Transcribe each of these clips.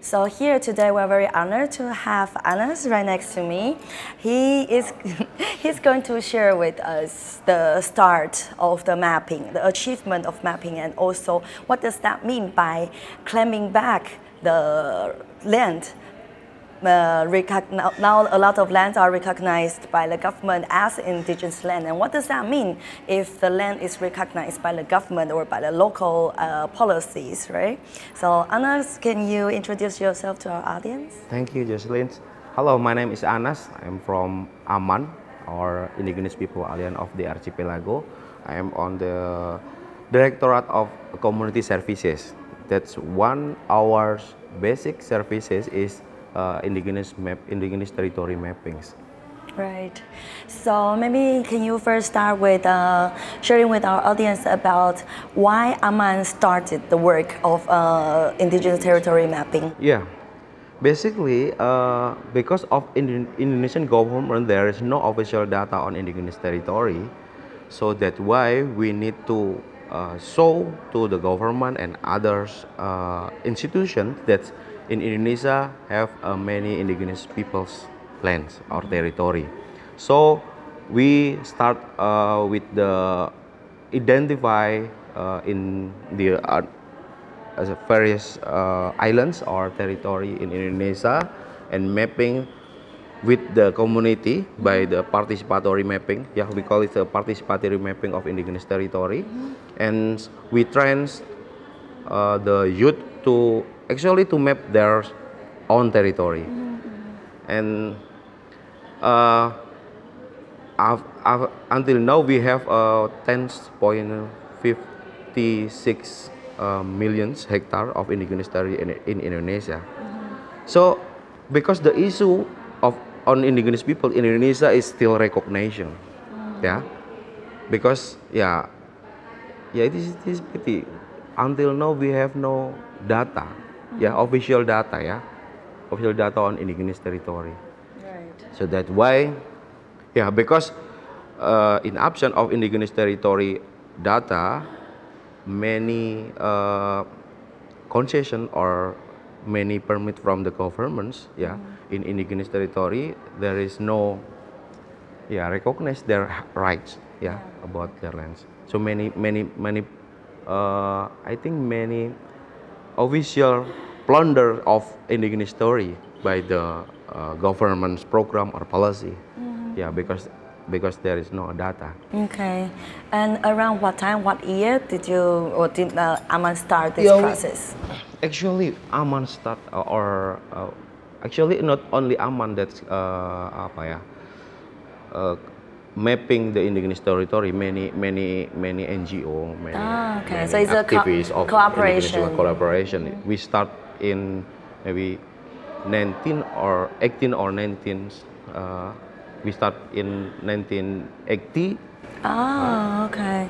So here today we're very honored to have Anas right next to me. He's going to share with us the start of the mapping, the achievement of mapping, and also what does that mean by claiming back the land. Now a lot of lands are recognized by the government as indigenous land, and what does that mean if the land is recognized by the government or by the local policies, right? So Anas, can you introduce yourself to our audience? Thank you, Jocelyn. Hello, my name is Anas. I'm from Aman, or Indigenous People Alliance of the Archipelago. I am on the Directorate of Community Services. That's one of our basic services is indigenous territory mappings. Right. So maybe can you first start with sharing with our audience about why Aman started the work of indigenous territory mapping? Yeah. Basically, because of Indonesian government, there is no official data on indigenous territory. So that's why we need to show to the government and others institutions that in Indonesia have many indigenous people's lands or territory. So we start with the identify in the various islands or territory in Indonesia and mapping with the community by the participatory mapping. Yeah, we call it the participatory mapping of indigenous territory. And we train the youth to actually to map their own territory. And until now we have 10.56 million hectares of indigenous territory in Indonesia. So because the issue of on indigenous people in Indonesia is still recognition, yeah, because it is pretty. Until now we have no data, official data, official data on indigenous territory. Right. So that's why, because in absence of indigenous territory data, many concession or many permit from the governments, in indigenous territory, there is no, recognize their rights, about their lands. So many, I think many official plunder of indigenous story by the government's program or policy, because there is no data. Okay, and around what time, what year did Aman start this process? Actually, Aman start actually not only Aman that's mapping the indigenous territory. Many NGO, many so it's activists a collaboration. We start in maybe 19 or 18 or 19. We start in 1980. Okay.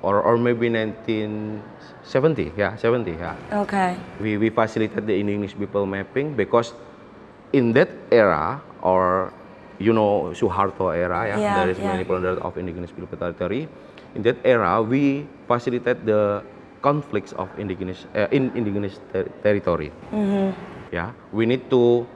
Or maybe 1970. 70. Okay. We facilitate the indigenous people mapping because in that era, or Suharto era, there is many plunder of indigenous people territory. In that era, we facilitate the conflicts of indigenous territory. We need to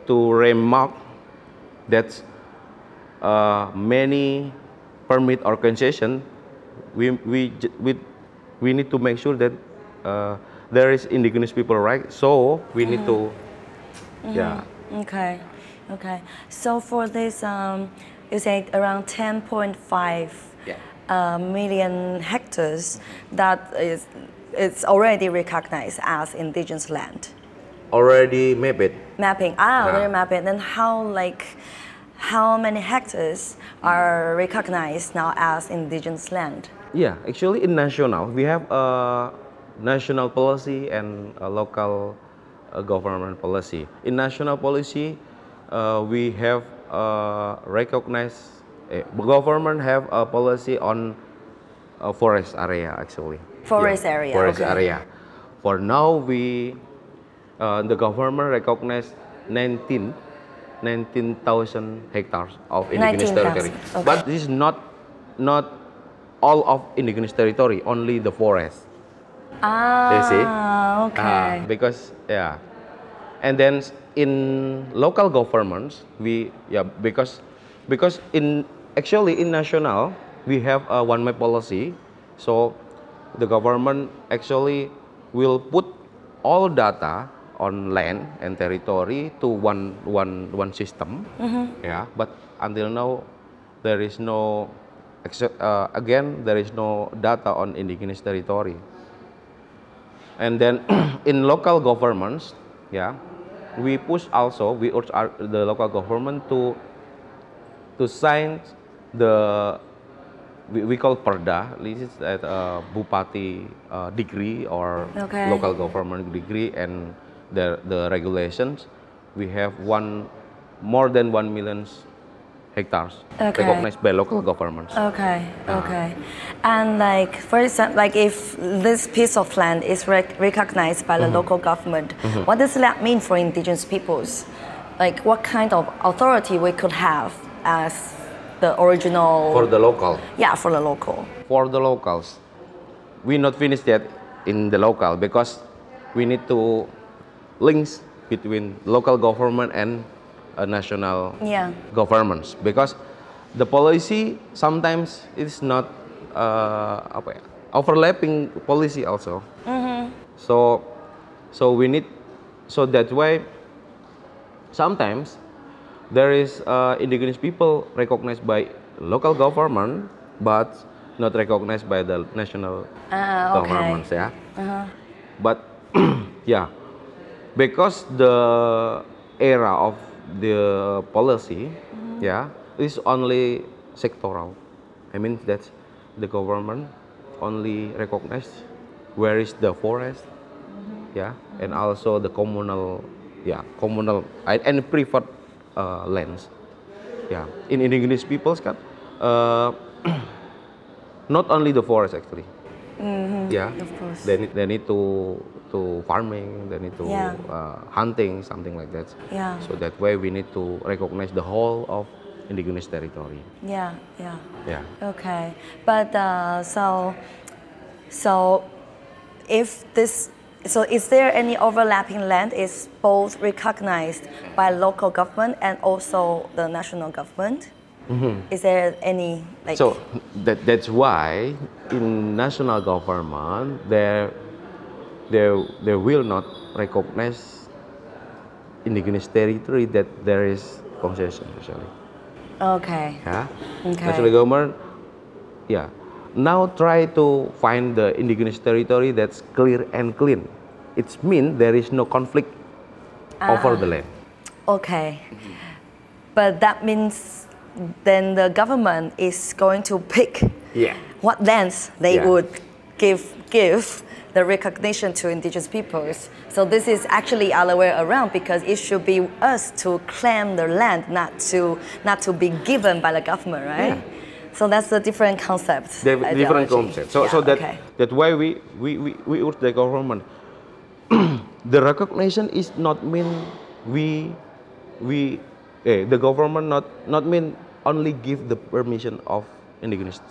remark that many permit or concession, we need to make sure that there is indigenous people right. So we need to, Okay. So for this, you said around 10.5 million hectares that it's already recognized as indigenous land. Already mapped. Mapping. Already mapped. Then how many hectares are recognized now as indigenous land? Yeah, actually in national, we have a national policy and a local government policy. In national policy, we have recognized, government have a policy on forest area actually. Forest area. Forest area. For now, the government recognized 19,000 hectares of indigenous territory. Okay. But this is not all of indigenous territory, only the forest. You see? Okay. Because and then in local governments because in national we have a one map policy, so the government actually will put all data on land and territory to one system. Yeah, but until now there is no there is no data on indigenous territory. And then in local governments, we urge the local government to sign the we call perda. This is bupati degree or local government degree, and the regulations. We have more than 1 million hectares recognized by local governments. Okay. And like, for example, like if this piece of land is recognized by the local government, what does that mean for indigenous peoples? Like, what kind of authority we could have as the original... For the local? Yeah, for the local. For the locals, we not finished yet in the local because we need to links between local government and national governments, because the policy sometimes is not overlapping policy also. So we need, so that's why sometimes there is indigenous people recognized by local government but not recognized by the national governments. But because the era of the policy is only sectoral. I mean that the government only recognize where is the forest, and also the communal and private lands. In indigenous peoples not only the forest actually. Of course. They need to farming, they need to hunting, something like that. So that way we need to recognize the whole of indigenous territory. Okay, but so if this, so is there any overlapping land is both recognized by local government and also the national government? Is there any like? So that's why in national government they will not recognize indigenous territory that there is concession actually. Okay. National government, now try to find the indigenous territory that's clear and clean. It means there is no conflict over the land. Okay. But that means then the government is going to pick what lands they would give the recognition to indigenous peoples. So this is actually other way around, because it should be us to claim the land, not to be given by the government, right? So that's a different concept. Different concept. So that's why we urge the government. The recognition is not mean the government not mean only give the permission of indigenous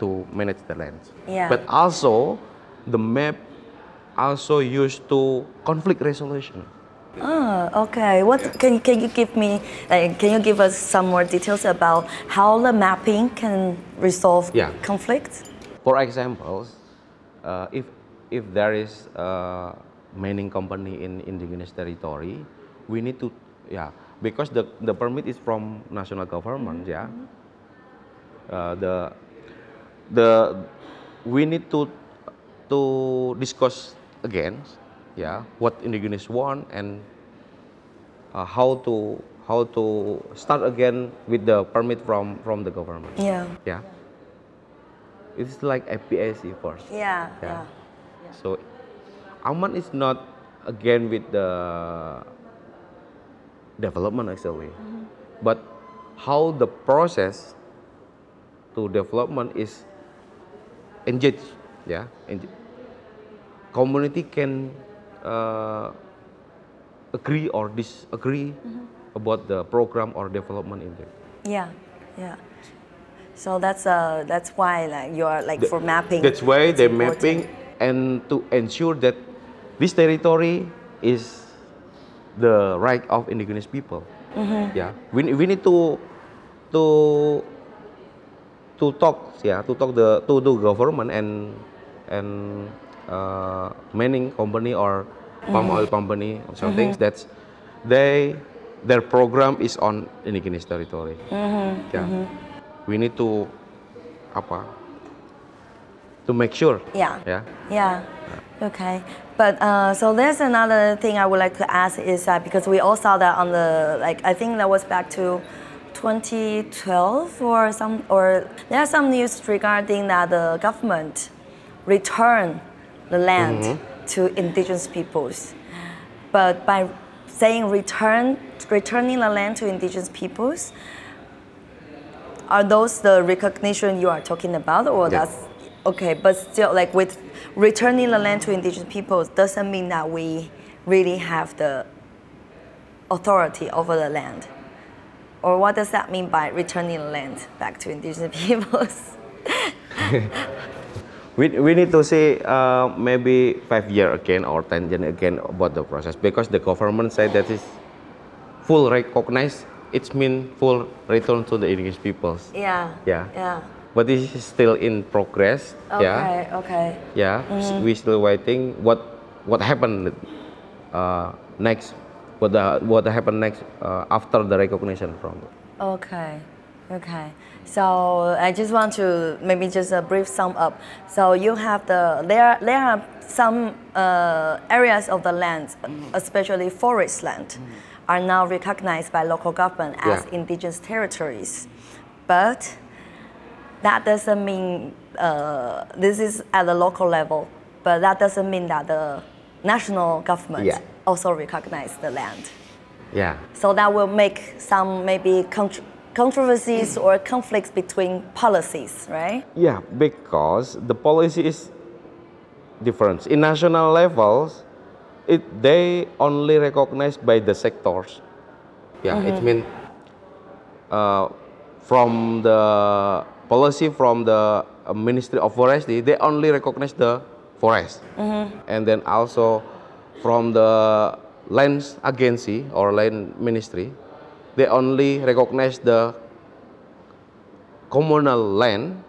to manage the lands, but also the map also used to conflict resolution. Okay. What can you give me? Can you give us some more details about how the mapping can resolve conflicts? For example, if there is a mining company in indigenous territory, we need to because the permit is from national government. We need to discuss again what indigenous want and how to start again with the permit from the government. It's like APAC first. So Aman is not again with the development actually, but how the process to development is engaged. Community can agree or disagree about the program or development in there. So that's why like you are like for mapping. That's why the mapping and to ensure that this territory is the right of indigenous people. Yeah, we need to talk, yeah, to the government and mining company or palm oil company or something that their program is on indigenous territory. Yeah, we need to make sure. Yeah. Okay. But so there's another thing I would like to ask is that because we all saw that on the I think that was back to 2012 or there are some news regarding that the government returned the land to indigenous peoples. But by saying returning the land to indigenous peoples, are those the recognition you are talking about, or that's okay? But still, with returning the land to indigenous peoples doesn't mean that we really have the authority over the land. Or what does that mean by returning the land back to indigenous peoples? We need to say maybe 5 years again or 10 years again about the process, because the government said that is full recognized. It means full return to the indigenous peoples. Yeah. But this is still in progress. Okay. Yeah, we still waiting. What happened next? What happened next after the recognition from? Okay. So I just want to maybe just a brief sum up. So you have there are some areas of the land, especially forest land, are now recognized by local government as indigenous territories, but that doesn't mean this is at the local level. But that doesn't mean that the national government also recognize the land. Yeah. So that will make some maybe controversies or conflicts between policies, right? Yeah, because the policy is different. In national levels, they only recognized by the sectors. Yeah, it means from the policy from the Ministry of Forestry, they only recognize the forest. And then also from the Lands Agency or Land Ministry, they only recognize the communal land,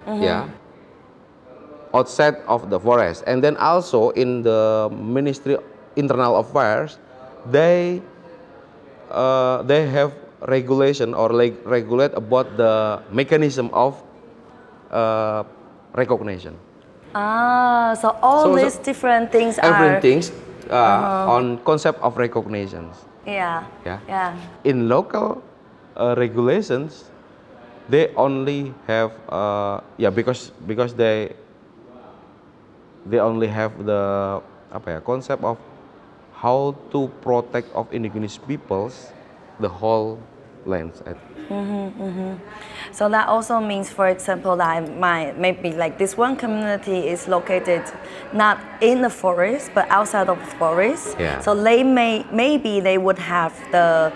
outside of the forest. And then also in the Ministry Internal Affairs, they have regulation or regulate about the mechanism of recognition. So all these different things everything on concept of recognitions. Yeah. In local regulations, they only have because they only have the concept of how to protect of indigenous peoples the whole lands. So that also means, for example, that maybe this one community is located not in the forest but outside of the forest. So they maybe they would have the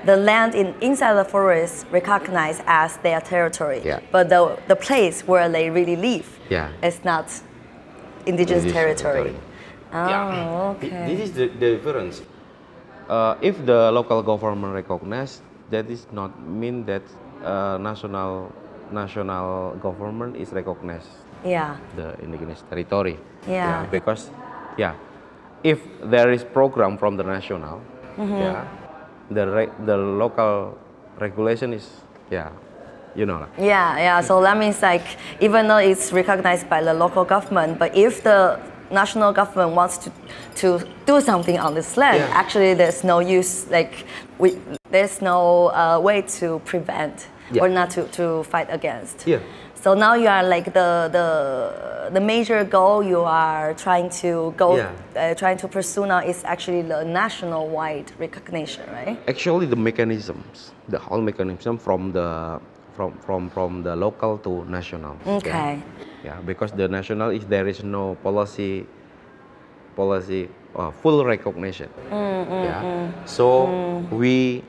land inside the forest recognized as their territory. But the place where they really live is not indigenous territory. Okay. This is the difference. If the local government recognize, that is not mean that national government is recognized the indigenous territory. Because if there is program from the national, the local regulation is So that means even though it's recognized by the local government, but if the national government wants to do something on this land, actually there's no use, there's no way to prevent or not to fight against. So now you are the major goal you are trying to trying to pursue now is actually the national-wide recognition, right? Actually, the mechanisms, the whole mechanism from the local to national. Okay. Because the national there is no policy full recognition. So we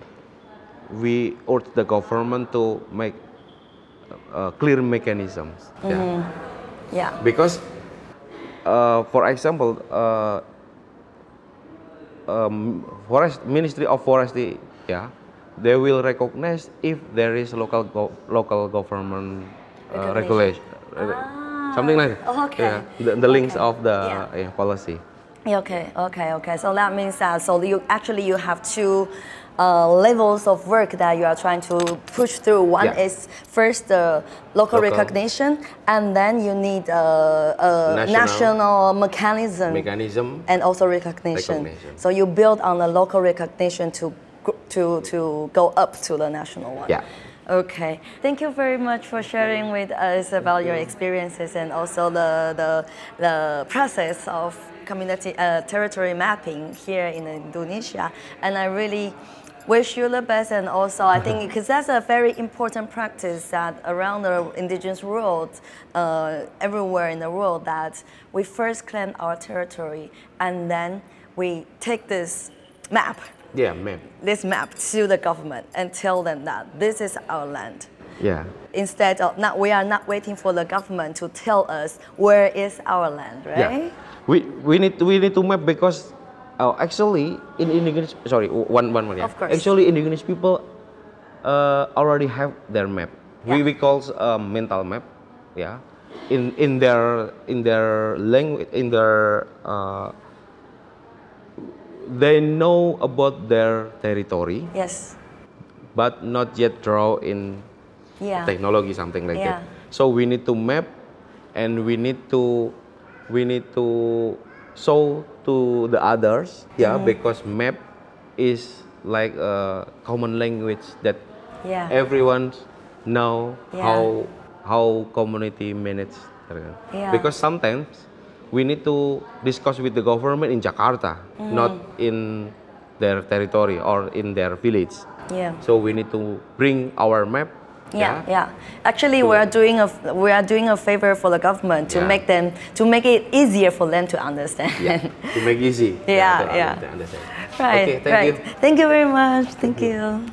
urge the government to make clear mechanisms. Because for example, Ministry of Forestry, yeah, they will recognize if there is local government regulation, something like that. Okay. Yeah, the links of the policy. Okay. So that means that you have two levels of work that you are trying to push through. One is first the local recognition, and then you need a national mechanism and also recognition. So you build on the local recognition to go up to the national one. Yeah. Okay. Thank you very much for sharing with us about your experiences and also the process of community territory mapping here in Indonesia. And I really wish you the best, and also I think because that's a very important practice that around the indigenous world, everywhere in the world, that we first claim our territory and then we take this map. Yeah, map. This map to the government and tell them that this is our land. Yeah. Instead of we are not waiting for the government to tell us where is our land, right? Yeah. We need to map because actually in indigenous one more. Yeah. Of course. Actually, indigenous people already have their map. Yeah. We call mental map. Yeah. In their language, in their they know about their territory. Yes. But not yet draw in technology, something like that. So we need to map, and we need to show to the others, because map is like a common language that everyone know how community manage. Because sometimes we need to discuss with the government in Jakarta, not in their territory or in their village. Yeah. So we need to bring our map. Actually, we are doing a favor for the government to make it easier for them to understand. To make easy. To understand. Right. Okay, thank you. Thank you very much. Thank you.